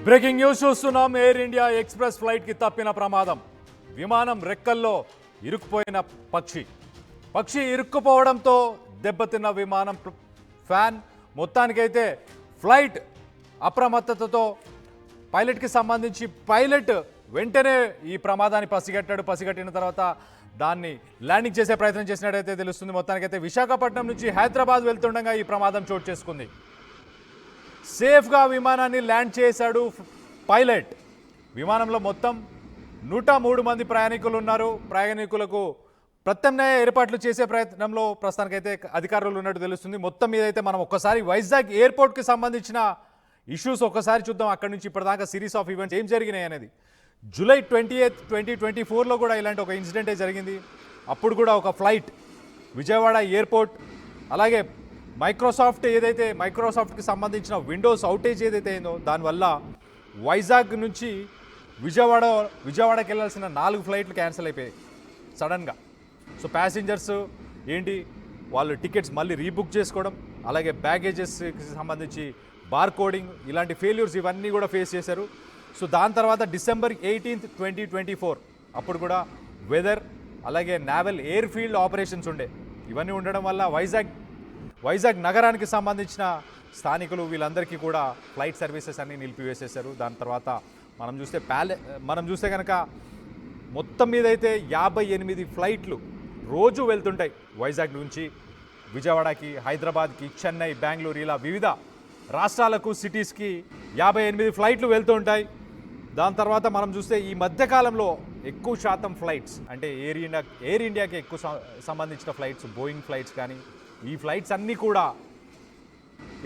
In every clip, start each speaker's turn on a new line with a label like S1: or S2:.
S1: Breaking news చూస్తున్నాం. Air India express ఫ్లైట్కి తప్పిన ప్రమాదం. విమానం రెక్కల్లో ఇరుక్కుపోయిన పక్షి ఇరుక్కుపోవడంతో దెబ్బతిన్న విమానం ఫ్యాన్. మొత్తానికైతే ఫ్లైట్ అప్రమత్తతతో పైలట్కి సంబంధించి పైలట్ వెంటనే ఈ ప్రమాదాన్ని పసిగట్టిన తర్వాత దాన్ని ల్యాండింగ్ చేసే ప్రయత్నం చేసినట్టయితే తెలుస్తుంది. మొత్తానికైతే విశాఖపట్నం నుంచి హైదరాబాద్ వెళ్తుండగా ఈ ప్రమాదం చోటు చేసుకుంది. సేఫ్గా విమానాన్ని ల్యాండ్ చేశాడు పైలట్. విమానంలో మొత్తం 103 మంది ప్రయాణికులు ఉన్నారు. ప్రయాణికులకు ప్రత్యామ్నాయ ఏర్పాట్లు చేసే ప్రయత్నంలో ప్రస్తుతానికైతే అధికారులు ఉన్నట్టు తెలుస్తుంది. మొత్తం మీద అయితే మనం ఒక్కసారి వైజాగ్ ఎయిర్పోర్ట్కి సంబంధించిన ఇష్యూస్ ఒక్కసారి చూద్దాం. అక్కడి నుంచి ఇప్పటిదాకా సిరీస్ ఆఫ్ ఈవెంట్స్ ఏం జరిగినాయి అనేది. జూలై 28, 2024లో కూడా ఇలాంటి ఒక ఇన్సిడెంటే జరిగింది. అప్పుడు కూడా ఒక ఫ్లైట్ విజయవాడ ఎయిర్పోర్ట్, అలాగే మైక్రోసాఫ్ట్కి సంబంధించిన విండోస్ అవుటేజ్ ఏదైతే అయిందో దానివల్ల వైజాగ్ నుంచి విజయవాడకి వెళ్ళాల్సిన 4 ఫ్లైట్లు క్యాన్సిల్ అయిపోయాయి సడన్గా. సో ప్యాసింజర్స్ వాళ్ళు టికెట్స్ మళ్ళీ రీబుక్ చేసుకోవడం, అలాగే బ్యాగేజెస్కి సంబంధించి బార్ కోడింగ్, ఇలాంటి ఫెయిల్యూర్స్ ఇవన్నీ కూడా ఫేస్ చేశారు. సో దాని తర్వాత December 18, 2024 అప్పుడు కూడా వెదర్, అలాగే నావల్ ఎయిర్ ఫీల్డ్ ఆపరేషన్స్ ఉండే. ఇవన్నీ ఉండడం వల్ల వైజాగ్ నగరానికి సంబంధించిన స్థానికులు వీళ్ళందరికీ కూడా ఫ్లైట్ సర్వీసెస్ అన్నీ నిలిపివేసేశారు. దాని తర్వాత మనం చూస్తే కనుక మొత్తం మీద అయితే 58 ఫ్లైట్లు రోజు వెళ్తుంటాయి. వైజాగ్ నుంచి విజయవాడకి, హైదరాబాద్కి, చెన్నై, బెంగళూరు, ఇలా వివిధ రాష్ట్రాలకు, సిటీస్కి 58 ఫ్లైట్లు వెళ్తూ ఉంటాయి. దాని తర్వాత మనం చూస్తే ఈ మధ్యకాలంలో ఎక్కువ శాతం ఫ్లైట్స్ అంటే ఎయిర్ ఇండియాకి ఎక్కువ సంబంధించిన ఫ్లైట్స్, బోయింగ్ ఫ్లైట్స్ కానీ, ఈ ఫ్లైట్స్ అన్నీ కూడా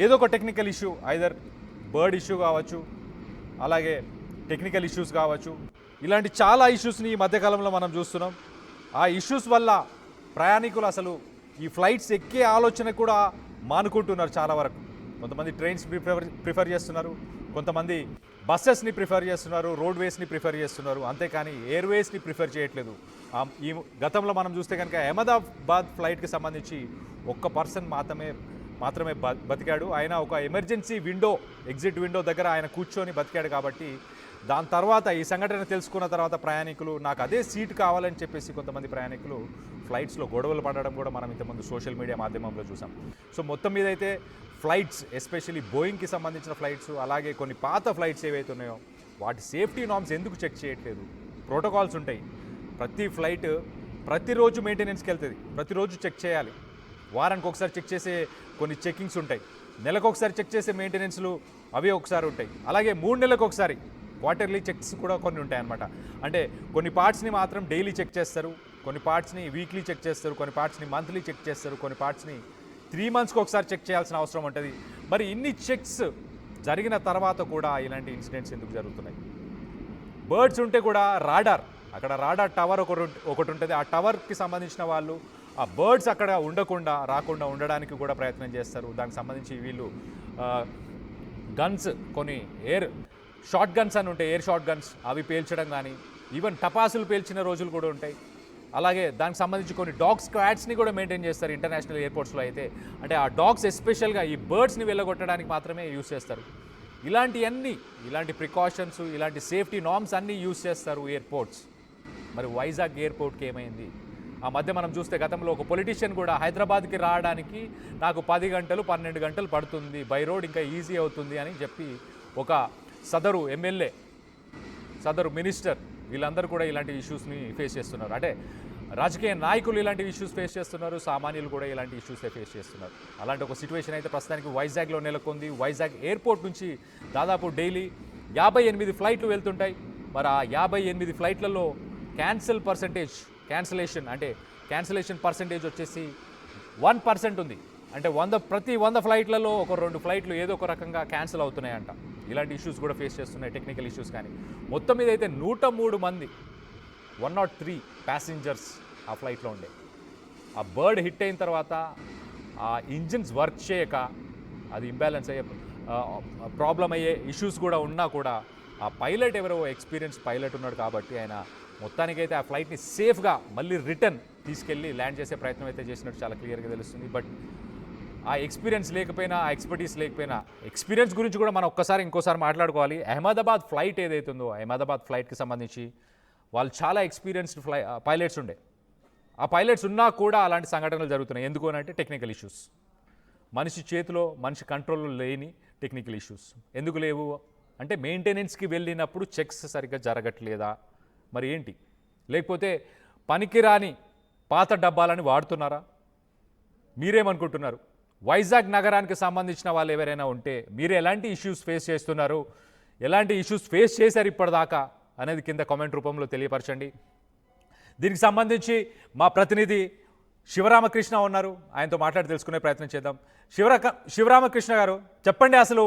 S1: ఏదో ఒక technical issue, either bird issue కావచ్చు, అలాగే టెక్నికల్ ఇష్యూస్ కావచ్చు, ఇలాంటి చాలా ఇష్యూస్ని ఈ మధ్యకాలంలో మనం చూస్తున్నాం. ఆ ఇష్యూస్ వల్ల ప్రయాణికులు అసలు ఈ ఫ్లైట్స్ ఎక్కే ఆలోచన కూడా మానుకుంటున్నారు చాలా వరకు. కొంతమంది ట్రైన్స్ ప్రిఫర్ చేస్తున్నారు, కొంతమంది బస్సెస్ని ప్రిఫర్ చేస్తున్నారు, రోడ్వేస్ని ప్రిఫర్ చేస్తున్నారు, అంతేకాని ఎయిర్వేస్ని ప్రిఫర్ చేయట్లేదు. ఈ గతంలో మనం చూస్తే కనుక అహ్మదాబాద్ ఫ్లైట్కి సంబంధించి ఒక్క పర్సన్ మాత్రమే బతికాడు. ఆయన ఒక ఎమర్జెన్సీ ఎగ్జిట్ విండో దగ్గర ఆయన కూర్చొని బతికాడు. కాబట్టి దాని తర్వాత ఈ సంఘటన తెలుసుకున్న తర్వాత ప్రయాణికులు నాకు అదే సీట్ కావాలని చెప్పేసి కొంతమంది ప్రయాణికులు ఫ్లైట్స్లో గొడవలు పడడం కూడా మనం ఇంతకుముందు సోషల్ మీడియా మాధ్యమంలో చూసాం. సో మొత్తం మీద అయితే ఫ్లైట్స్, ఎస్పెషల్లీ బోయింగ్కి సంబంధించిన ఫ్లైట్స్, అలాగే కొన్ని పాత ఫ్లైట్స్ ఏవైతే ఉన్నాయో వాటి సేఫ్టీ నార్మ్స్ ఎందుకు చెక్ చేయట్లేదు? ప్రోటోకాల్స్ ఉంటాయి. ప్రతి ఫ్లైట్ ప్రతిరోజు మెయింటెనెన్స్కి వెళ్తుంది, ప్రతిరోజు చెక్ చేయాలి. వారానికి ఒకసారి చెక్ చేసే కొన్ని చెక్కింగ్స్ ఉంటాయి, నెలకు ఒకసారి చెక్ చేసే మెయింటెనెన్స్లు అవి ఒకసారి ఉంటాయి, అలాగే 3 నెలలకు ఒకసారి క్వార్టర్లీ చెక్స్ కూడా కొన్ని ఉంటాయి అన్నమాట. అంటే కొన్ని పార్ట్స్ని మాత్రం డైలీ చెక్ చేస్తారు, కొన్ని పార్ట్స్ని వీక్లీ చెక్ చేస్తారు, కొన్ని పార్ట్స్ని మంత్లీ చెక్ చేస్తారు, కొన్ని పార్ట్స్ని 3 మంత్స్కి ఒకసారి చెక్ చేయాల్సిన అవసరం ఉంటుంది. మరి ఇన్ని చెక్స్ జరిగిన తర్వాత కూడా ఇలాంటి ఇన్సిడెంట్స్ ఎందుకు జరుగుతున్నాయి? బర్డ్స్ ఉంటే కూడా అక్కడ రాడార్ టవర్ ఒకటి ఉంటుంది. ఆ టవర్కి సంబంధించిన వాళ్ళు ఆ బర్డ్స్ అక్కడ రాకుండా ఉండడానికి కూడా ప్రయత్నం చేస్తారు. దానికి సంబంధించి వీళ్ళు గన్స్, కొన్ని షార్ట్ గన్స్ అని ఉంటాయి, ఎయిర్ షార్ట్ గన్స్, అవి పేల్చడం కానీ, ఈవెన్ టపాసులు పేల్చిన రోజులు కూడా ఉంటాయి. అలాగే దానికి సంబంధించి కొన్ని డాగ్ స్క్వాడ్స్ని కూడా మెయింటైన్ చేస్తారు ఇంటర్నేషనల్ ఎయిర్పోర్ట్స్లో అయితే. అంటే ఆ డాగ్స్ ఎస్పెషల్గా ఈ బర్డ్స్ని వెళ్ళగొట్టడానికి మాత్రమే యూస్ చేస్తారు. ఇలాంటి ప్రికాషన్స్, ఇలాంటి సేఫ్టీ నార్మ్స్ అన్నీ యూస్ చేస్తారు ఎయిర్పోర్ట్స్. మరి వైజాగ్ ఎయిర్పోర్ట్కి ఏమైంది? ఆ మధ్య మనం చూస్తే గతంలో ఒక పొలిటీషియన్ కూడా హైదరాబాద్కి రావడానికి నాకు 10 గంటలు 12 గంటలు పడుతుంది, బై రోడ్ ఇంకా ఈజీ అవుతుంది అని చెప్పి ఒక సదరు ఎమ్మెల్యే, సదరు మినిస్టర్, వీళ్ళందరూ కూడా ఇలాంటి ఇష్యూస్ని ఫేస్ చేస్తున్నారు. అంటే రాజకీయ నాయకులు ఇలాంటి ఇష్యూస్ ఫేస్ చేస్తున్నారు, సామాన్యులు కూడా ఇలాంటి ఇష్యూస్ ఫేస్ చేస్తున్నారు. అలాంటి ఒక సిచ్యువేషన్ అయితే ప్రస్తుతానికి వైజాగ్లో నెలకొంది. వైజాగ్ ఎయిర్పోర్ట్ నుంచి దాదాపు డైలీ 58 ఫ్లైట్లు వెళ్తుంటాయి. మరి ఆ 58 ఫ్లైట్లలో క్యాన్సిలేషన్ పర్సెంటేజ్ వచ్చేసి 1% ఉంది. అంటే ప్రతి 100 ఫ్లైట్లలో ఒక 2 ఫ్లైట్లు ఏదో ఒక రకంగా క్యాన్సిల్ అవుతున్నాయంట. ఇలాంటి ఇష్యూస్ కూడా ఫేస్ చేస్తున్నాయి, టెక్నికల్ ఇష్యూస్ కానీ. మొత్తం మీద అయితే 103 మంది 103 ప్యాసింజర్స్ ఆ ఫ్లైట్లో ఉండే. ఆ బర్డ్ హిట్ అయిన తర్వాత ఆ ఇంజిన్స్ వర్క్ చేయక అది ఇంబ్యాలెన్స్ అయ్యే ప్రాబ్లం అయ్యే ఇష్యూస్ కూడా ఉన్నా కూడా ఆ పైలట్ ఎవరో ఎక్స్పీరియన్స్ పైలట్ ఉన్నాడు కాబట్టి ఆయన మొత్తానికైతే ఆ ఫ్లైట్ని సేఫ్గా మళ్ళీ రిటర్న్ తీసుకెళ్ళి ల్యాండ్ చేసే ప్రయత్నం అయితే చేసినట్టు చాలా క్లియర్గా తెలుస్తుంది. బట్ ఆ ఎక్స్పీరియన్స్ లేకపోయినా, ఆ ఎక్స్పర్టీస్ లేకపోయినా, ఎక్స్పీరియన్స్ గురించి కూడా మనం ఇంకోసారి మాట్లాడుకోవాలి. అహ్మదాబాద్ ఫ్లైట్ ఏదైతుందో, అహ్మదాబాద్ ఫ్లైట్కి సంబంధించి వాళ్ళు చాలా ఎక్స్పీరియన్స్డ్ పైలట్స్ ఉండే. ఆ పైలట్స్ ఉన్నా కూడా అలాంటి సంఘటనలు జరుగుతున్నాయి. ఎందుకు అంటే టెక్నికల్ ఇష్యూస్. మనిషి చేతిలో, మనిషి కంట్రోల్లో లేని టెక్నికల్ ఇష్యూస్. ఎందుకు లేవు అంటే మెయింటెనెన్స్కి వెళ్ళినప్పుడు చెక్స్ సరిగ్గా జరగట్లేదా, మరి ఏంటి, లేకపోతే పనికిరాని పాత డబ్బాలని వాడుతున్నారా? మీరేమనుకుంటున్నారు? వైజాగ్ నగరానికి సంబంధించిన వాళ్ళు ఎవరైనా ఉంటే మీరు ఎలాంటి ఇష్యూస్ ఫేస్ చేస్తున్నారు, ఎలాంటి ఇష్యూస్ ఫేస్ చేశారు ఇప్పటిదాకా అనేది కింద కామెంట్ రూపంలో తెలియపరచండి. దీనికి సంబంధించి మా ప్రతినిధి శివరామకృష్ణ ఉన్నారు, ఆయనతో మాట్లాడి తెలుసుకునే ప్రయత్నం చేద్దాం. శివరామకృష్ణ గారు చెప్పండి, అసలు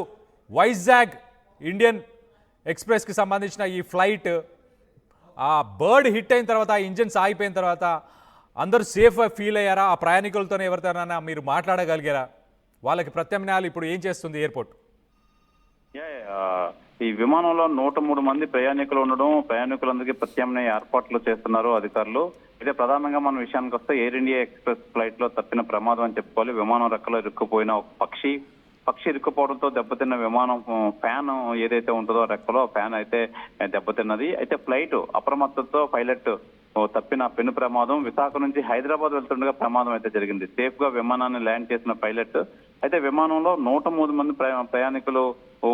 S1: వైజాగ్ ఇండియన్ ఎక్స్ప్రెస్కి సంబంధించిన ఈ ఫ్లైట్ ఆ బర్డ్ హిట్ అయిన తర్వాత, ఆ ఇంజిన్స్ ఆగిపోయిన తర్వాత అందరూ సేఫ్గా ఫీల్ అయ్యారా? ఆ ప్రయాణికులతో ఎవరితోనైనా మీరు మాట్లాడగలిగారా? వాళ్ళకి ప్రత్యామ్నాయాలు ఇప్పుడు ఏం చేస్తుంది ఎయిర్పోర్ట్?
S2: ఈ విమానంలో 103 మంది ప్రయాణికులు ఉండడం, ప్రయాణికులందరికీ ప్రత్యామ్నాయ ఏర్పాట్లు చేస్తున్నారు అధికారులు. అయితే ప్రధానంగా మన విషయానికి వస్తే ఎయిర్ ఇండియా ఎక్స్ప్రెస్ ఫ్లైట్ లో తప్పిన ప్రమాదం అని చెప్పుకోవాలి. విమానం రెక్కలో ఇరుక్కుపోయిన ఒక పక్షి ఇరుక్కుపోవడంతో దెబ్బతిన్న విమానం ఫ్యాన్ ఏదైతే ఉంటుందో రెక్కలో ఫ్యాన్ అయితే దెబ్బతిన్నది. అయితే ఫ్లైట్ అప్రమత్తతో పైలట్ తప్పిన పెను ప్రమాదం. విశాఖ నుంచి హైదరాబాద్ వెళ్తుండగా ప్రమాదం అయితే జరిగింది. సేఫ్ గా విమానాన్ని ల్యాండ్ చేసిన పైలట్ అయితే విమానంలో 103 మంది ప్రయాణికులు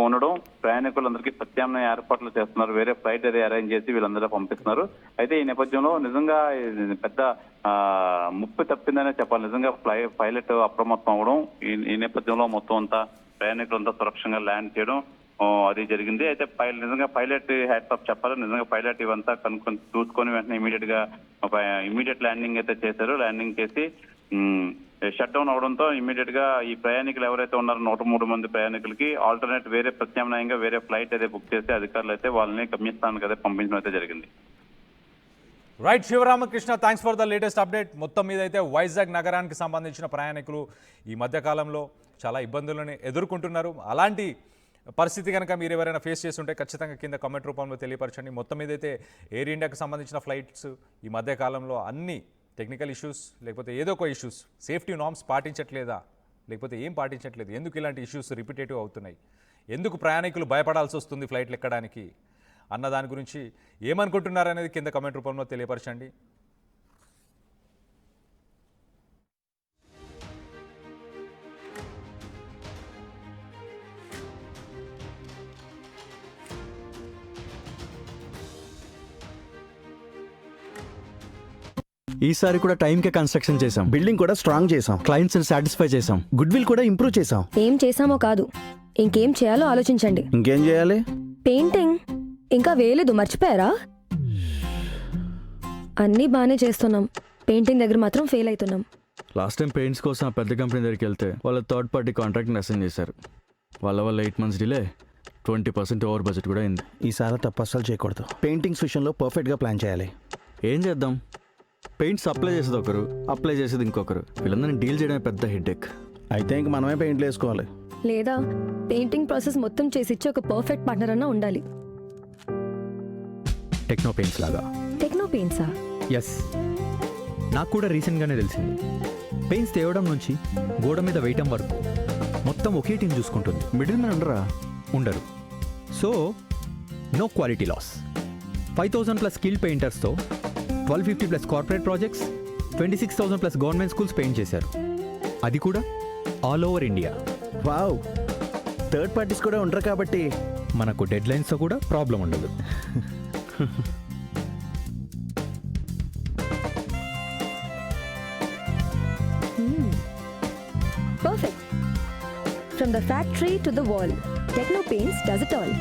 S2: ఉండడం, ప్రయాణికులందరికీ ప్రత్యామ్నాయ ఏర్పాట్లు చేస్తున్నారు. వేరే ఫ్లైట్ అయితే అరేంజ్ చేసి వీళ్ళందరూ పంపిస్తున్నారు. అయితే ఈ నేపథ్యంలో నిజంగా పెద్ద ముప్పు తప్పిందనే చెప్పాలి. నిజంగా పైలట్ అప్రమత్తం అవడం, ఈ నేపథ్యంలో మొత్తం అంతా ప్రయాణికులంతా సురక్షంగా ల్యాండ్ చేయడం అది జరిగింది. అయితే నిజంగా పైలట్ హ్యాట్స్ ఆఫ్ చెప్పాలి. నిజంగా పైలట్ ఇవంతా కనుక్కొని చూసుకొని వెంటనే ఇమీడియట్ ల్యాండింగ్ అయితే చేశారు. ల్యాండింగ్ చేసి షట్ డౌన్ అవడంతో ఇమీడియట్ గా ఈ ప్రయాణికులు ఎవరైతే ఉన్నారో 103 మంది ప్రయాణికులకి ఆల్టర్నేట్ వేరే ప్రత్యామ్నాయంగా వేరే ఫ్లైట్ అయితే బుక్ చేసి అధికారులు అయితే వాళ్ళని గమ్యస్థానానికి అయితే పంపించడం అయితే జరిగింది.
S1: Right Sivaramakrishna, thanks for the latest update. మొత్తం మీద అయితే వైజాగ్ నగరానికి సంబంధించిన ప్రయాణికులు ఈ మధ్యకాలంలో చాలా ఇబ్బందులను ఎదుర్కొంటున్నారు. అలాంటి పరిస్థితి కనుక మీరు ఎవరైనా ఫేస్ చేస్తుంటే ఖచ్చితంగా కింద కామెంట్ రూపంలో తెలియపరచండి. మొత్తం మీద అయితే ఎయిర్ ఇండియాకి సంబంధించిన ఫ్లైట్స్ ఈ మధ్యకాలంలో అన్ని టెక్నికల్ ఇష్యూస్, లేకపోతే ఏదో ఒక ఇష్యూస్, సేఫ్టీ నార్మ్స్ పాటించట్లేదా, లేకపోతే ఏం పాటించట్లేదు, ఎందుకు ఇలాంటి ఇష్యూస్ రిపీటేటివ్ అవుతున్నాయి, ఎందుకు ప్రయాణికులు భయపడాల్సి వస్తుంది ఫ్లైట్లు ఎక్కడానికి అన్న దాని గురించి ఏమనుకుంటున్నారనేది కింద కామెంట్ రూపంలో తెలియపరచండి.
S3: ఈసారి కూడా టైంకే కన్స్ట్రక్షన్ చేసాం,
S4: బిల్డింగ్ కూడా స్ట్రాంగ్ చేసాం,
S3: క్లయింట్స్ ని సాటిస్ఫై చేసాం,
S4: గుడ్ విల్ కూడా ఇంప్రూవ్ చేసాం.
S5: ఏం చేసామో కాదు, ఇంకేం చేయాలో ఆలోచించండి.
S4: ఇంకేం చేయాలి?
S5: పెయింటింగ్ ఇంకా వేయలేదు, మర్చిపోయారా? అన్నీ బాగానే చేస్తున్నాం, పెయింటింగ్ దగ్గర మాత్రం ఫెయిల్ అవుతున్నాం.
S3: లాస్ట్ టైం పెయింట్స్ కోసం ఆ పెద్ద కంపెనీ దగ్గరికి వెళ్తే వాళ్ళ థర్డ్ పార్టీ కాంట్రాక్ట్ని అసైన్ చేశారు. వాళ్ళ 8 months డిలే, 20% ఓవర్ బడ్జెట్ కూడా అయింది.
S4: ఈసారి తప్పు అస్సలు చేయకూడదు. పెయింటింగ్స్ విషయంలో పర్ఫెక్ట్గా ప్లాన్ చేయాలి.
S3: ఏం చేద్దాం, పెయింట్స్ అప్లై చేసేది ఒకరు, అప్లై చేసేది ఇంకొకరు, వీళ్ళందరినీ డీల్ చేయడమే పెద్ద హెడేక్.
S4: అయితే ఇంక మనమే పెయింట్లు వేసుకోవాలి.
S5: లేదా పెయింటింగ్ ప్రాసెస్ మొత్తం చేసిచ్చి ఒక పర్ఫెక్ట్ పార్ట్నర్ అన్నా ఉండాలి.
S6: టెక్నో పెయింట్స్ లాగా.
S5: టెక్నో పెయింట్సా?
S6: ఎస్, నాకు కూడా రీసెంట్గానే తెలిసింది. పెయింట్స్ తేవడం నుంచి గోడ మీద వేయటం వరకు మొత్తం ఒకే టీం చూసుకుంటుంది.
S3: మిడిల్ మ్యాన్ ఉండరా?
S6: ఉండరు. So no quality loss. 5,000+ skill పెయింటర్స్తో 1250+ corporate projects, 26,000+ government schools paint చేశారు. అది కూడా all over India.
S4: Wow, third parties కూడా ఉండరు కాబట్టి
S6: మనకు డెడ్ లైన్స్తో కూడా ప్రాబ్లం ఉండదు.
S5: Perfect. From the factory to the wall, Techno Paints does it all.